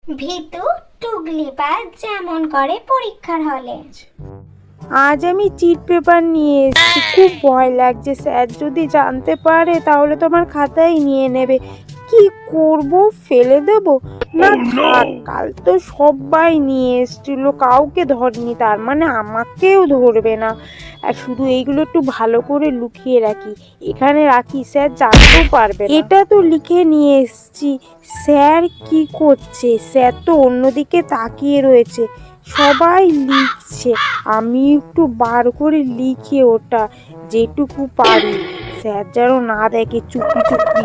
ভীতু টুগলিবাজ যেমন করে পরীক্ষার হলে। আজ আমি চিট পেপার নিয়ে এসেছি, খুব ভয় লাগছে। স্যার যদি জানতে পারে তাহলে তো আমার খাতাই নিয়ে নেবে। কি করব, ফেলে দেব? না থাক, কাল তো সবাই নিয়ে এসেছিল, কাউকে ধরেনি, তার মানে আমাকেও ধরবে না। আর শুধু এইগুলো একটু ভালো করে লুকিয়ে রাখি, এখানে রাখি, স্যার জানতেও পারবে না। এটা তো লিখে নিয়ে এসেছি। স্যার কি করছে? স্যার তো অন্যদিকে তাকিয়ে রয়েছে, সবাই লিখছে, আমি একটু বার করে লিখে ওটা যেটুকু পারি, স্যার যেন না দেখে, চুপি চুপি।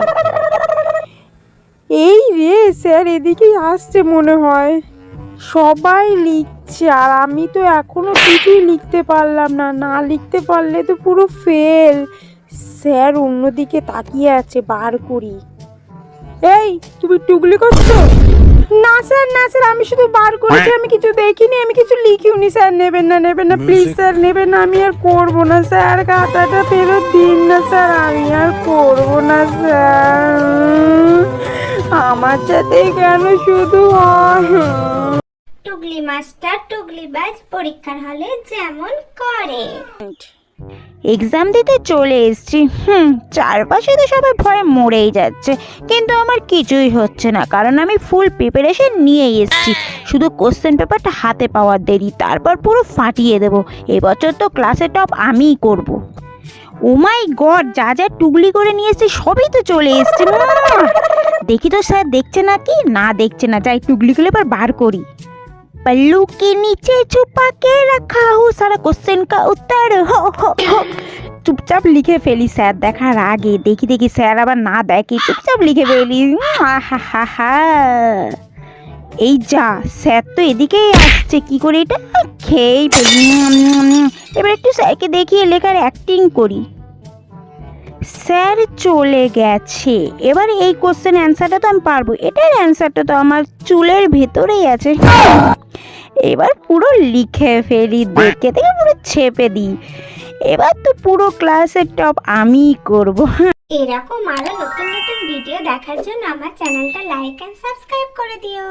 এই রে, স্যার এদিকেই আসছে মনে হয়। সবাই লিখছে আর আমি তো এখনো কিছুই লিখতে পারলাম না, না লিখতে পারলে তো পুরো ফেল। স্যার অন্যদিকে তাকিয়ে আছে, বার করি। এই, তুমি টুগলি করছো? না স্যার, না স্যার, আমি শুধু বার করেছি, আমি কিছু দেখিনি, আমি কিছু লিখিওনি। স্যার নেবেন না, নেবেন না, প্লিজ স্যার নেবেন না, আমি আর করবো না স্যার, খাতাটা ফেরত দিন না স্যার, আমি আর করবো না স্যার, আমার সাথে কেন শুধু হয়? টুগলি মাস্টার টুগলিবাজ পরীক্ষার হলে যেমন করে। এক্সাম দিতে চলে এসেছি। চারপাশে তো সবাই ভয়ে মরেই যাচ্ছে, কিন্তু আমার কিছুই হচ্ছে না, কারণ আমি ফুল প্রিপারেশন নিয়েই এসেছি। শুধু কোশ্চেন পেপারটা হাতে পাওয়ার দেরি, তারপর পুরো ফাটিয়ে দেব। এবছর তো ক্লাসে টপ আমিই করব। ও মাই গড, যা যা টুগলি করে নিয়ে এসেছি সবই তো চলে এসছে। দেখি তো স্যার দেখছে নাকি। না দেখছে না, যাই টুগলিগুলো এবার বার করি। पल्लू के नीचे छुपा के रखा हूँ सारा क्वेश्चन का उत्तर हो हो। চুপচাপ লিখে ফেলি স্যার দেখার আগে। দেখি দেখি স্যার আবার না দেখে, চুপচাপ লিখে ফেলি। হা এই যা, স্যার তো এদিকেই আসছে, কি করে এটা খেয়েই ফেলি। এবার একটু স্যারকে দেখিয়ে লেখার অ্যাক্টিং করি। স্যার চলে গেছে, এবার এই কোশ্চেন অ্যান্সারটা তো আমি পারবো। এটার অ্যান্সারটা তো আমার চুলের ভেতরেই আছে। এবার পুরো লিখে ফেলি, দেখে থেকে পুরো ছেপে দিই। এবার তো পুরো ক্লাসের টপ আমিই করব। এরকম আরো নতুন নতুন ভিডিও দেখার জন্য আমার চ্যানেলটা লাইক এন্ড সাবস্ক্রাইব করে দিও।